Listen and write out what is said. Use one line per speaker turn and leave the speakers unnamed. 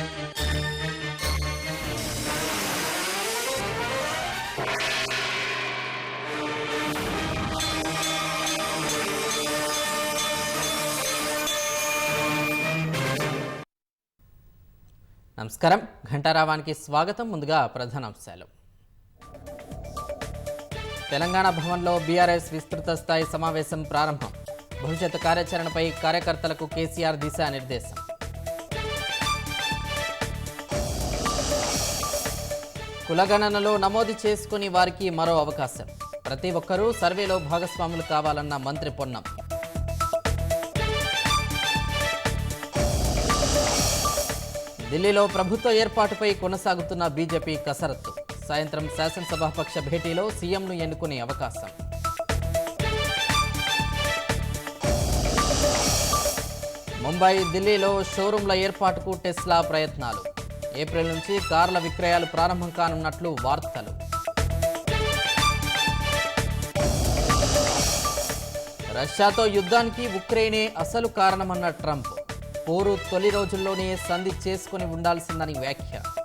నమస్కారం, ఘంటారావానికి స్వాగతం. ముందుగా ప్రధానాంశాలు. తెలంగాణ భవన్లో బీఆర్ఎస్ విస్తృత స్థాయి సమావేశం ప్రారంభం. భవిష్యత్ కార్యాచరణపై కార్యకర్తలకు కేసీఆర్ దిశానిర్దేశం. కులగణనలో నమోదు చేసుకుని వారికి మరో అవకాశం. ప్రతి ఒక్కరూ సర్వేలో భాగస్వాములు కావాలన్న మంత్రి పొన్నం. ఢిల్లీలో ప్రభుత్వ ఏర్పాటుపై కొనసాగుతున్న బీజేపీ కసరత్తు. సాయంత్రం శాసనసభాపక్ష భేటీలో సీఎంను ఎన్నుకునే అవకాశం. ముంబై, ఢిల్లీలో షోరూంల ఏర్పాటుకు టెస్లా ప్రయత్నాలు. ఏప్రిల్ నుంచి కార్ల విక్రయాలు ప్రారంభం కానున్నట్లు వార్తలు. రష్యాతో యుద్ధానికి ఉక్రెయినే అసలు కారణమన్న ట్రంప్. పోరు తొలి రోజుల్లోనే సంధి చేసుకుని ఉండాల్సిందని వ్యాఖ్య.